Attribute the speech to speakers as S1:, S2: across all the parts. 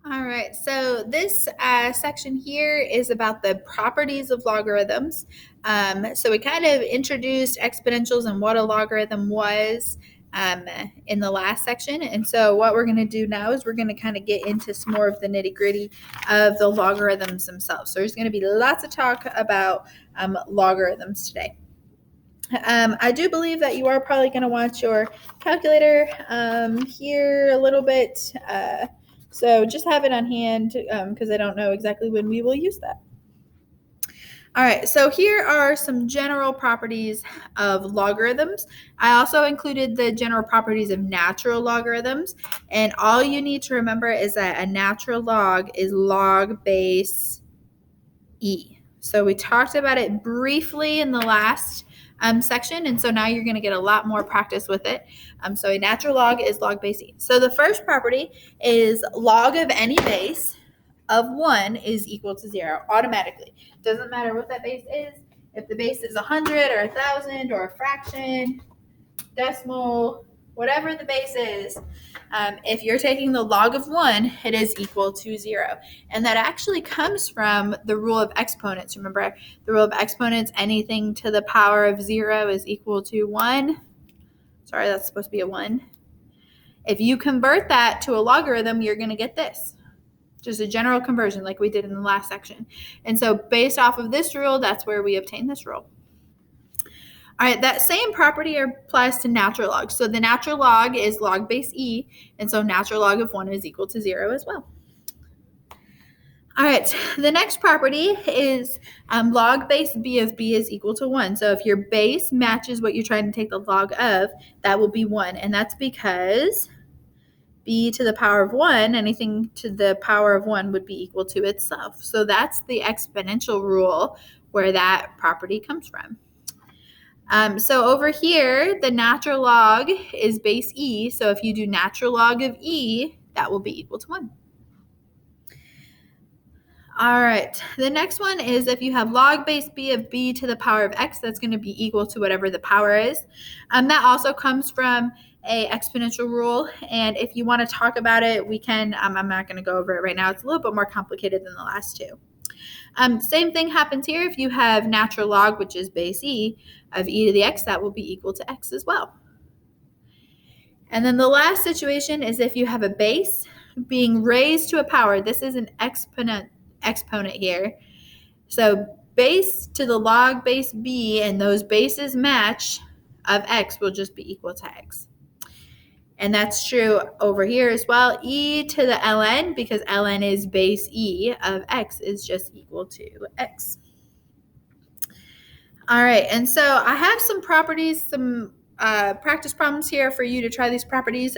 S1: All right, so this section here is about the properties of logarithms. So we kind of introduced exponentials and what a logarithm was in the last section. And so what we're going to do now is we're going to kind of get into some more of the nitty gritty of the logarithms themselves. So there's going to be lots of talk about logarithms today. I do believe that you are probably going to want your calculator here a little bit. So just have it on hand because I don't know exactly when we will use that. All right, so here are some general properties of logarithms. I also included the general properties of natural logarithms. And all you need to remember is that a natural log is log base E. So we talked about it briefly in the last section, and so now you're going to get a lot more practice with it. So a natural log is log base E. So the first property is log of any base of 1 is equal to 0 automatically. Doesn't matter what that base is. If the base is 100 or 1,000 or a fraction, decimal, whatever the base is, if you're taking the log of 1, it is equal to 0. And that actually comes from the rule of exponents. Remember, the rule of exponents, anything to the power of 0 is equal to 1. Sorry, that's supposed to be a 1. If you convert that to a logarithm, you're going to get this. Just a general conversion like we did in the last section. And so based off of this rule, that's where we obtain this rule. All right, that same property applies to natural log. So the natural log is log base E, and so natural log of 1 is equal to 0 as well. All right, the next property is log base B of B is equal to 1. So if your base matches what you're trying to take the log of, that will be 1. And that's because B to the power of 1, anything to the power of 1 would be equal to itself. So that's the exponential rule where that property comes from. So over here, the natural log is base E. So if you do natural log of E, that will be equal to 1. All right, the next one is if you have log base B of B to the power of X, that's going to be equal to whatever the power is. That also comes from a exponential rule, and if you want to talk about it, we can. I'm not going to go over it right now. It's a little bit more complicated than the last two. Same thing happens here. If you have natural log, which is base E, of e to the x, that will be equal to x as well. And then the last situation is if you have a base being raised to a power. This is an exponent here. So base to the log base b, and those bases match of x will just be equal to x. And that's true over here as well. E to the ln, because ln is base e of x, is just equal to x. All right, and so I have some properties, some practice problems here for you to try these properties.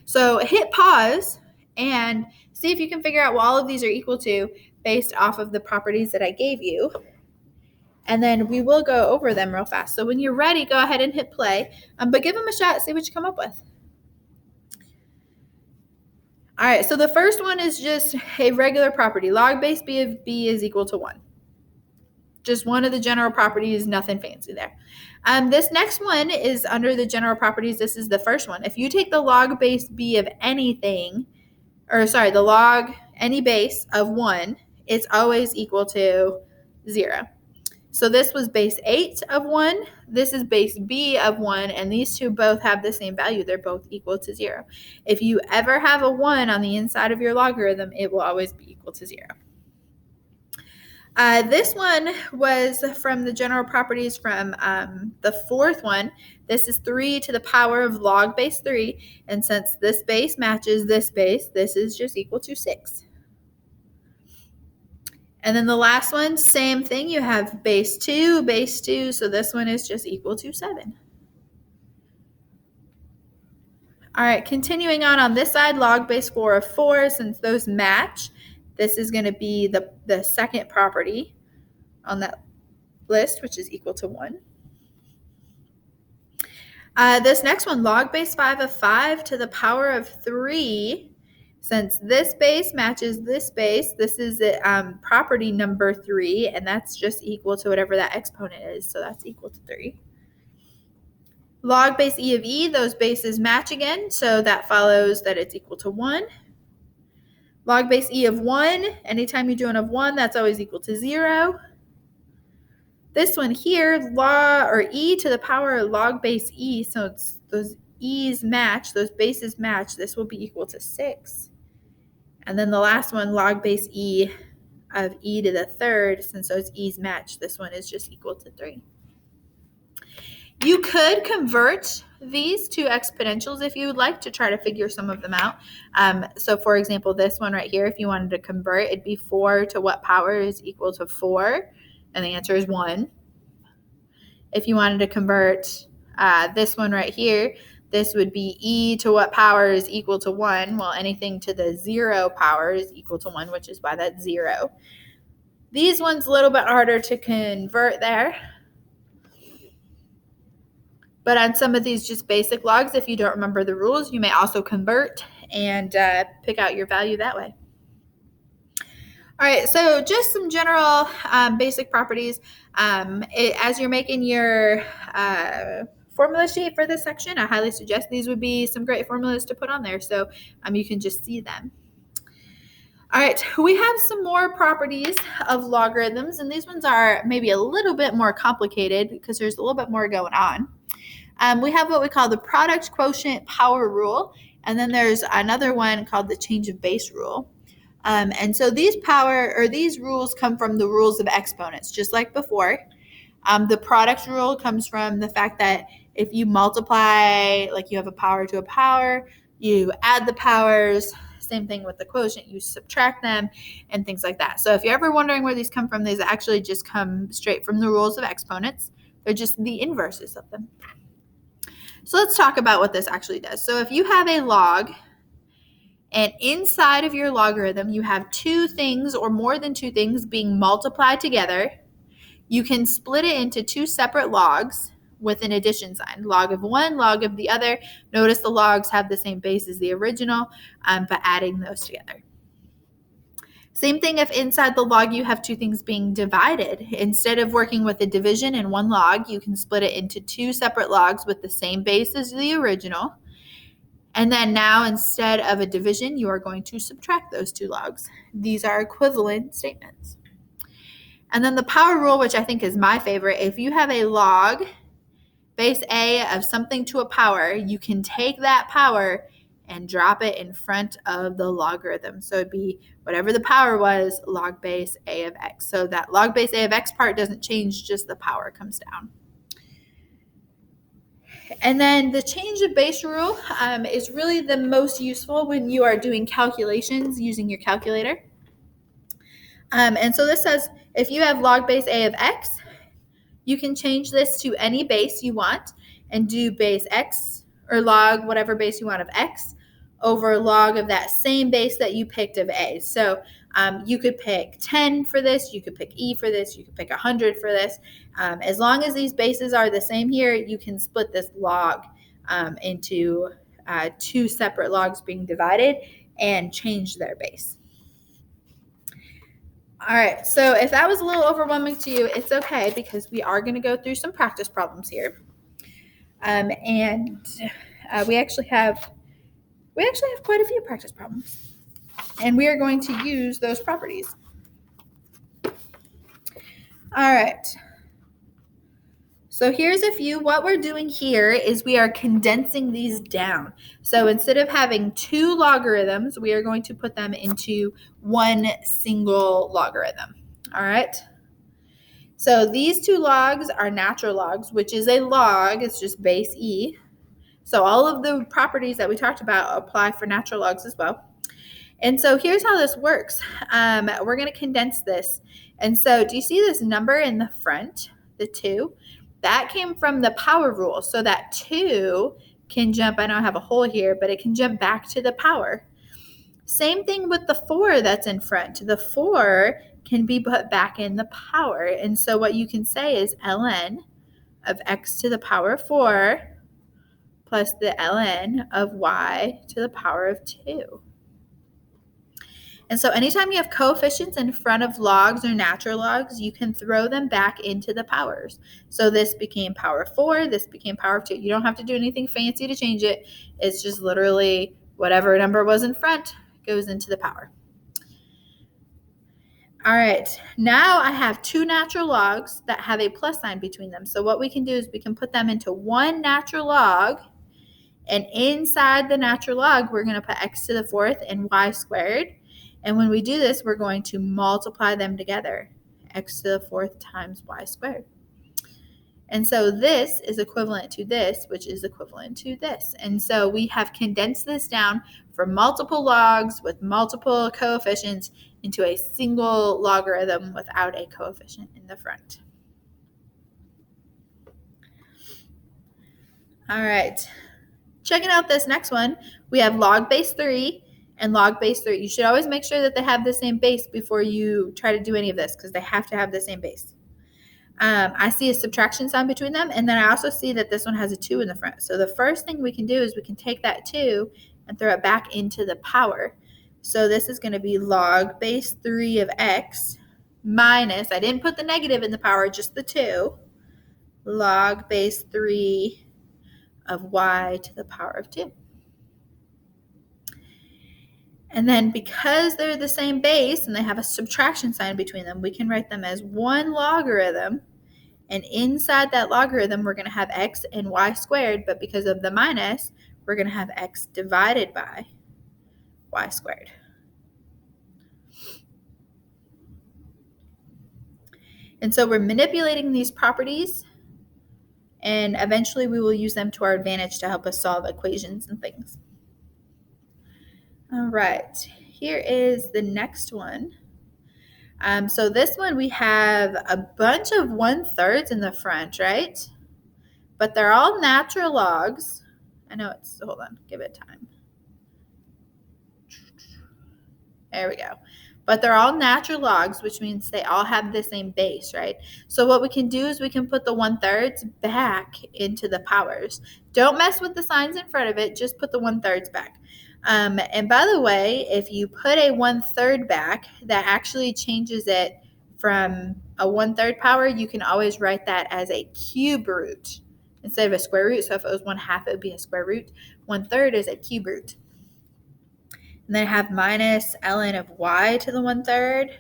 S1: So hit pause and see if you can figure out what all of these are equal to based off of the properties that I gave you. And then we will go over them real fast. So when you're ready, go ahead and hit play, but give them a shot, see what you come up with. All right, so the first one is just a regular property. Log base b of b is equal to 1. Just one of the general properties, nothing fancy there. This next one is under the general properties. This is the first one. If you take the log base b of anything, the log any base of 1, it's always equal to 0. So this was base 8 of 1. This is base b of 1, and these two both have the same value. They're both equal to 0. If you ever have a 1 on the inside of your logarithm, it will always be equal to 0. This one was from the general properties from the fourth one. This is 3 to the power of log base 3, and since this base matches this base, this is just equal to 6. And then the last one, same thing. You have base 2, so this one is just equal to 7. All right, continuing on this side, log base 4 of 4, since those match, this is going to be the second property on that list, which is equal to 1. This next one, log base 5 of 5 to the power of 3. Since this base matches this base, this is property number 3, and that's just equal to whatever that exponent is, so that's equal to 3. Log base e of e, those bases match again, so that follows that it's equal to 1. Log base e of 1, anytime you do an of 1, that's always equal to 0. This one here, log or e to the power of log base e, so it's those e's match, those bases match, this will be equal to 6. And then the last one, log base e of e to the third, since those e's match, this one is just equal to 3. You could convert these to exponentials if you would like to try to figure some of them out. So for example, this one right here, if you wanted to convert, it'd be 4 to what power is equal to 4? And the answer is 1. If you wanted to convert this one right here, this would be e to what power is equal to 1? Well, anything to the 0 power is equal to 1, which is why that's 0. These ones a little bit harder to convert there. But on some of these just basic logs, if you don't remember the rules, you may also convert and pick out your value that way. All right, so just some general basic properties. As you're making your formula sheet for this section, I highly suggest these would be some great formulas to put on there so you can just see them. All right, we have some more properties of logarithms, and these ones are maybe a little bit more complicated because there's a little bit more going on. We have what we call the product quotient power rule, and then there's another one called the change of base rule. And so these rules come from the rules of exponents, just like before. The product rule comes from the fact that if you multiply, like you have a power to a power, you add the powers. Same thing with the quotient, you subtract them and things like that. So if you're ever wondering where these come from, these actually just come straight from the rules of exponents. They're just the inverses of them. So let's talk about what this actually does. So if you have a log, and inside of your logarithm, you have two things or more than two things being multiplied together, you can split it into two separate logs with an addition sign, log of one, log of the other. Notice the logs have the same base as the original, but adding those together. Same thing if inside the log you have two things being divided. Instead of working with a division in one log, you can split it into two separate logs with the same base as the original. And then now instead of a division, you are going to subtract those two logs. These are equivalent statements. And then the power rule, which I think is my favorite, if you have a log base A of something to a power, you can take that power and drop it in front of the logarithm. So it'd be whatever the power was, log base A of x. So that log base A of x part doesn't change, just the power comes down. And then the change of base rule is really the most useful when you are doing calculations using your calculator. And so this says if you have log base A of x, you can change this to any base you want and do base x or log whatever base you want of x over log of that same base that you picked of A. So you could pick 10 for this, you could pick E for this, you could pick 100 for this. As long as these bases are the same here, you can split this log into two separate logs being divided and change their base. All right, so if that was a little overwhelming to you, it's okay because we are going to go through some practice problems here. We actually have quite a few practice problems, and we are going to use those properties. All right. So here's a few. What we're doing here is we are condensing these down. So instead of having two logarithms, we are going to put them into one single logarithm. All right. So these two logs are natural logs, which is a log. It's just base E. So all of the properties that we talked about apply for natural logs as well. And so here's how this works. We're going to condense this. And so do you see this number in the front, the 2? That came from the power rule. So that 2 can jump, I know I have a hole here, but it can jump back to the power. Same thing with the 4 that's in front. The 4 can be put back in the power. And so what you can say is ln of x to the power of 4 plus the ln of y to the power of 2. And so anytime you have coefficients in front of logs or natural logs, you can throw them back into the powers. So this became power of 4, this became power of 2. You don't have to do anything fancy to change it. It's just literally whatever number was in front goes into the power. All right, now I have two natural logs that have a plus sign between them. So what we can do is we can put them into one natural log, and inside the natural log, we're going to put x to the fourth and y squared. And when we do this, we're going to multiply them together, x to the fourth times y squared. And so this is equivalent to this, which is equivalent to this. And so we have condensed this down from multiple logs with multiple coefficients into a single logarithm without a coefficient in the front. All right. Checking out this next one, we have log base 3 and log base 3. You should always make sure that they have the same base before you try to do any of this, because they have to have the same base. I see a subtraction sign between them, and then I also see that this one has a 2 in the front. So the first thing we can do is we can take that 2 and throw it back into the power. So this is going to be log base 3 of x minus, I didn't put the negative in the power, just the 2, log base 3 of y to the power of 2. And then because they're the same base and they have a subtraction sign between them, we can write them as one logarithm. And inside that logarithm, we're going to have x and y squared, but because of the minus, we're going to have x divided by y squared. And so we're manipulating these properties, and eventually we will use them to our advantage to help us solve equations and things. All right, here is the next one. So this one we have a bunch of 1/3 in the front, right? But they're all natural logs. I know it's, hold on, give it time. There we go. But they're all natural logs, which means they all have the same base, right? So what we can do is we can put the 1/3 back into the powers. Don't mess with the signs in front of it, just put the 1/3 back. And by the way, if you put a 1/3 back, that actually changes it from a 1/3 power. You can always write that as a cube root instead of a square root. So if it was 1/2, it would be a square root. 1/3 is a cube root. And then I have minus ln of y to the 1/3,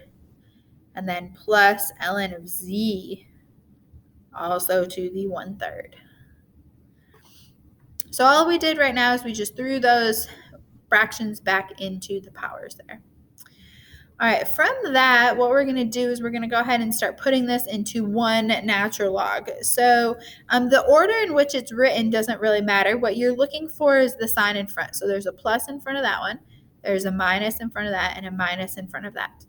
S1: and then plus ln of z also to the 1/3. So all we did right now is we just threw those fractions back into the powers there. All right, from that, what we're going to do is we're going to go ahead and start putting this into one natural log. So the order in which it's written doesn't really matter. What you're looking for is the sign in front. So there's a plus in front of that one. There's a minus in front of that and a minus in front of that.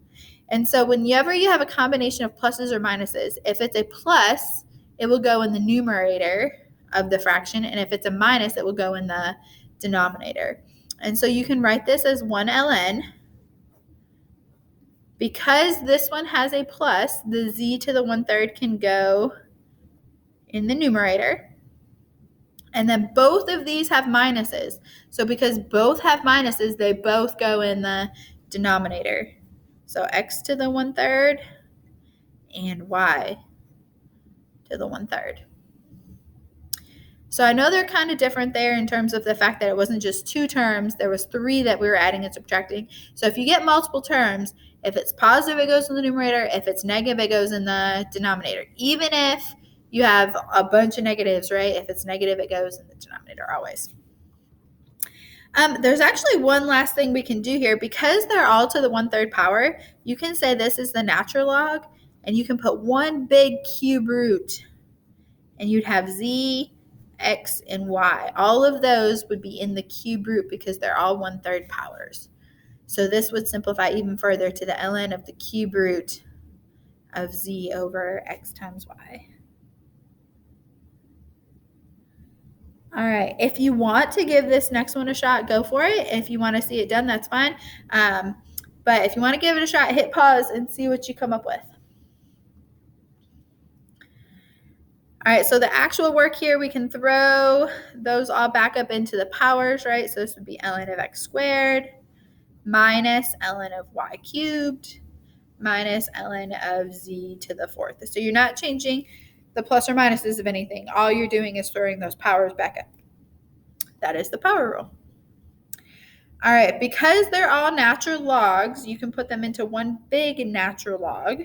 S1: And so whenever you have a combination of pluses or minuses, if it's a plus, it will go in the numerator of the fraction. And if it's a minus, it will go in the denominator. And so you can write this as 1 ln. Because this one has a plus, the z to the 1/3 can go in the numerator. And then both of these have minuses. So because both have minuses, they both go in the denominator. So x to the 1/3 and y to the 1/3. So I know they're kind of different there in terms of the fact that it wasn't just 2 terms. There was 3 that we were adding and subtracting. So if you get multiple terms, if it's positive, it goes in the numerator. If it's negative, it goes in the denominator. Even if you have a bunch of negatives, right? If it's negative, it goes in the denominator always. There's actually one last thing we can do here. Because they're all to the 1/3 power, you can say this is the natural log, and you can put one big cube root, and you'd have z, x, and y. All of those would be in the cube root because they're all 1/3 powers. So this would simplify even further to the ln of the cube root of z over x times y. All right, if you want to give this next one a shot, go for it. If you want to see it done, that's fine. But if you want to give it a shot, hit pause and see what you come up with. All right, so the actual work here, we can throw those all back up into the powers, right? So this would be ln of x squared minus ln of y cubed minus ln of z to the 4th. So you're not changing the plus or minuses of anything. All you're doing is throwing those powers back up. That is the power rule. All right, because they're all natural logs, you can put them into one big natural log.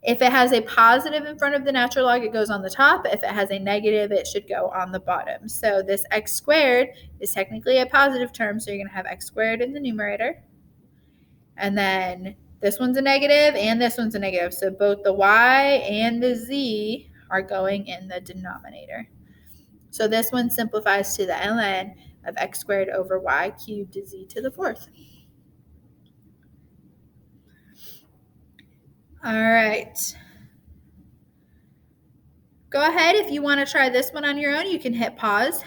S1: If it has a positive in front of the natural log, it goes on the top. If it has a negative, it should go on the bottom. So this x squared is technically a positive term, so you're going to have x squared in the numerator. And then this one's a negative and this one's a negative. So both the y and the z are going in the denominator. So this one simplifies to the ln of x squared over y cubed z to the fourth. All right. Go ahead, if you want to try this one on your own, you can hit pause.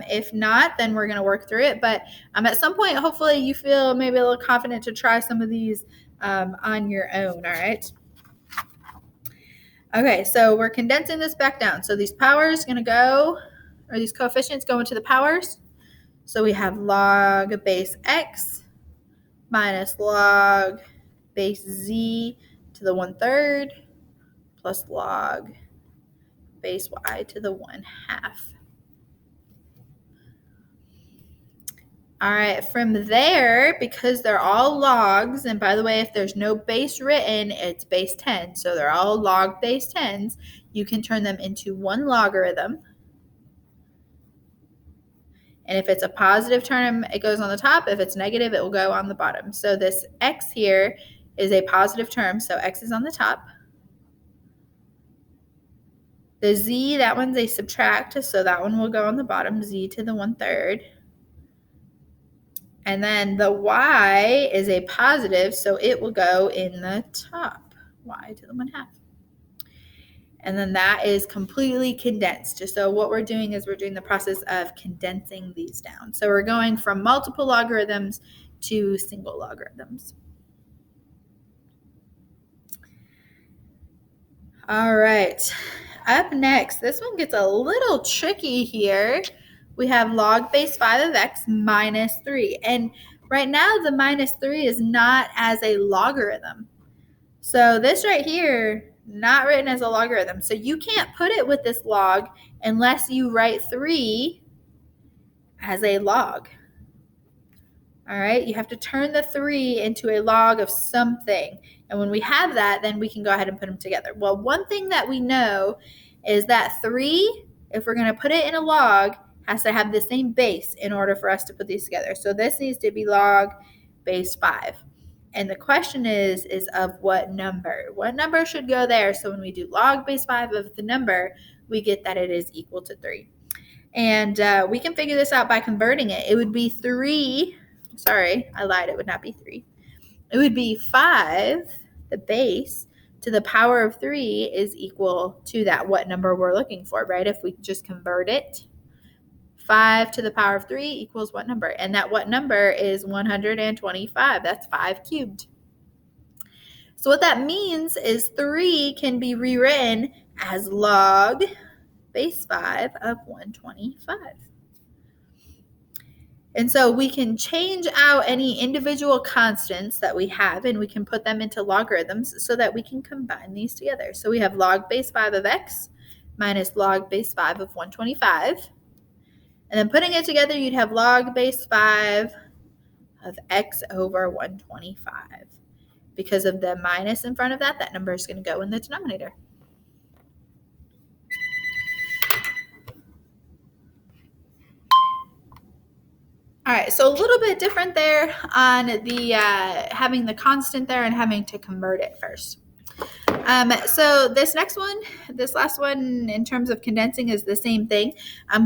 S1: If not, then we're going to work through it. But at some point, hopefully you feel maybe a little confident to try some of these on your own, all right? Okay, so we're condensing this back down. So these powers going to go, or these coefficients go into the powers. So we have log base x minus log base z to the 1/3 plus log base y to the 1/2. All right, from there, because they're all logs, and by the way, if there's no base written, it's base 10. So they're all log base 10s. You can turn them into one logarithm. And if it's a positive term, it goes on the top. If it's negative, it will go on the bottom. So this x here is a positive term, so x is on the top. The z, that one's a subtract, so that one will go on the bottom, z to the 1/3. And then the y is a positive, so it will go in the top, y to the 1/2. And then that is completely condensed. So what we're doing is we're doing the process of condensing these down. So we're going from multiple logarithms to single logarithms. All right, up next, this one gets a little tricky here. We have log base 5 of x minus 3. And right now, the minus 3 is not as a logarithm. So this right here, not written as a logarithm. So you can't put it with this log unless you write 3 as a log. All right, you have to turn the 3 into a log of something. And when we have that, then we can go ahead and put them together. Well, one thing that we know is that 3, if we're going to put it in a log, has to have the same base in order for us to put these together. So this needs to be log base 5. And the question is of what number? What number should go there? So when we do log base 5 of the number, we get that it is equal to 3. And we can figure this out by converting it. It would be 3. Sorry, I lied. It would not be 3. It would be 5, the base, to the power of 3 is equal to that what number we're looking for, right? If we just convert it, 5 to the power of 3 equals what number? And that what number is 125. That's 5 cubed. So what that means is 3 can be rewritten as log base 5 of 125. And so we can change out any individual constants that we have, and we can put them into logarithms so that we can combine these together. So we have log base 5 of x minus log base 5 of 125. And then putting it together, you'd have log base 5 of x over 125. Because of the minus in front of that, that number is going to go in the denominator. All right, so a little bit different there on the having the constant there and having to convert it first. So this last one in terms of condensing is the same thing.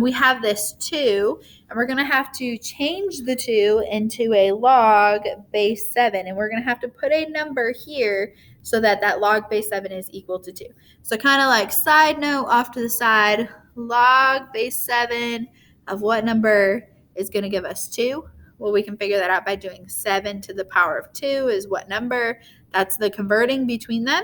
S1: We have this 2, and we're going to have to change the 2 into a log base 7, and we're going to have to put a number here so that that log base 7 is equal to 2. So kind of like side note off to the side, log base 7 of what number is going to give us 2? Well, we can figure that out by doing 7 to the power of 2 is what number? That's the converting between them.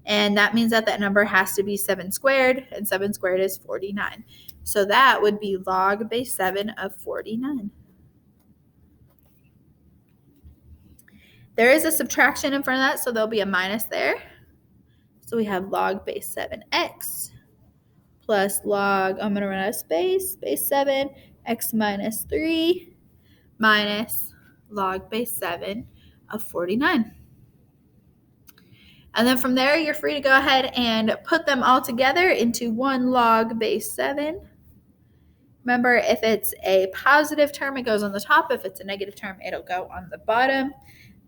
S1: And that means that that number has to be 7 squared, and 7 squared is 49. So that would be log base 7 of 49. There is a subtraction in front of that, so there'll be a minus there. So we have log base 7x plus log, I'm going to run out of space, base 7, x minus 3, minus log base 7 of 49. And then from there, you're free to go ahead and put them all together into 1 log base 7. Remember, if it's a positive term, it goes on the top. If it's a negative term, it'll go on the bottom.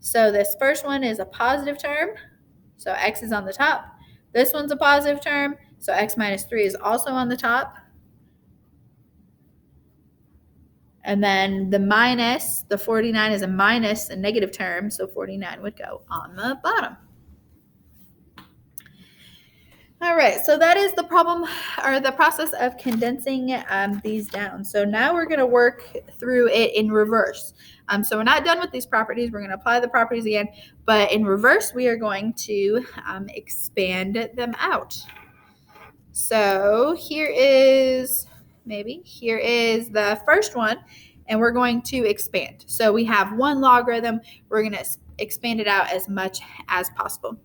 S1: So this first one is a positive term, so x is on the top. This one's a positive term, so x minus 3 is also on the top. And then the minus, the 49 is a minus, a negative term, so 49 would go on the bottom. All right, so that is the problem or the process of condensing these down. So now we're going to work through it in reverse. So we're not done with these properties. We're going to apply the properties again, but in reverse, we are going to expand them out. So here is the first one, and we're going to expand. So we have 1 logarithm. We're going to expand it out as much as possible.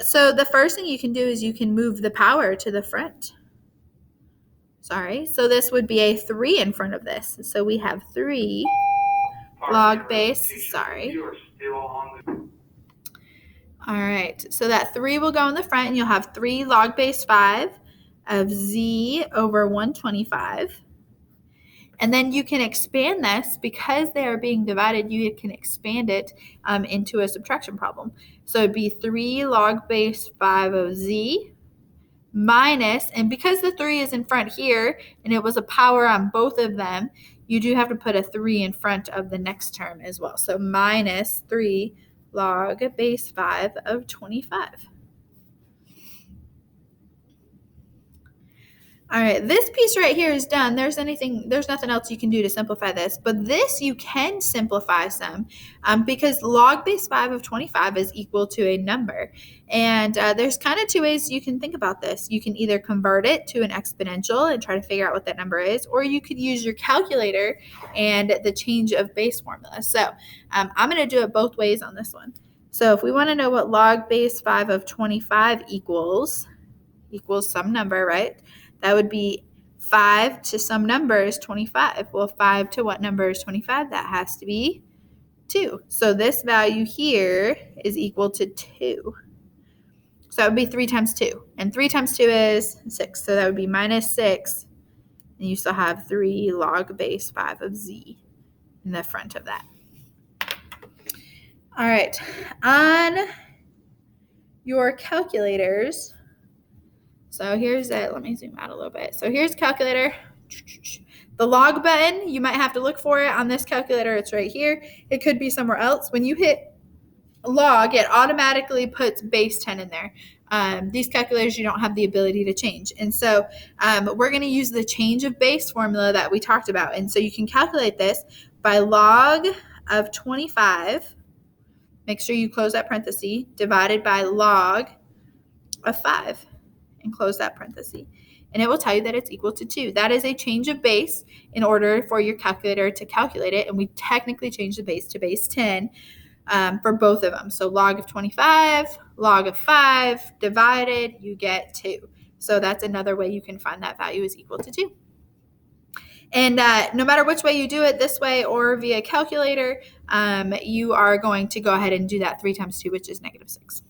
S1: So the first thing you can do is you can move the power to the front. So this would be a 3 in front of this. So we have 3 log base, All right, so that 3 will go in the front, and you'll have 3 log base 5 of z over 125. And then you can expand this because they are being divided. You can expand it into a subtraction problem. So it'd be 3 log base 5 of z minus, and because the 3 is in front here and it was a power on both of them, you do have to put a 3 in front of the next term as well. So minus 3 log base 5 of 25. All right, this piece right here is done. There's nothing else you can do to simplify this, but this you can simplify some because log base 5 of 25 is equal to a number. And there's kind of 2 ways you can think about this. You can either convert it to an exponential and try to figure out what that number is, or you could use your calculator and the change of base formula. So I'm going to do it both ways on this one. So if we want to know what log base 5 of 25 equals some number, right? That would be 5 to some number is 25. Well, 5 to what number is 25? That has to be 2. So this value here is equal to 2. So that would be 3 times 2. And 3 times 2 is 6. So that would be minus 6. And you still have 3 log base 5 of z in the front of that. All right. On your calculators, so here's it. Let me zoom out a little bit. So here's calculator. The log button, you might have to look for it on this calculator. It's right here. It could be somewhere else. When you hit log, it automatically puts base 10 in there. These calculators, you don't have the ability to change. And so we're going to use the change of base formula that we talked about. And so you can calculate this by log of 25. Make sure you close that parenthesis, divided by log of 5. And close that parenthesis. And it will tell you that it's equal to 2. That is a change of base in order for your calculator to calculate it. And we technically change the base to base 10 for both of them. So log of 25, log of 5, divided, you get 2. So that's another way you can find that value is equal to 2. And no matter which way you do it, this way or via calculator, you are going to go ahead and do that 3 times 2, which is negative 6.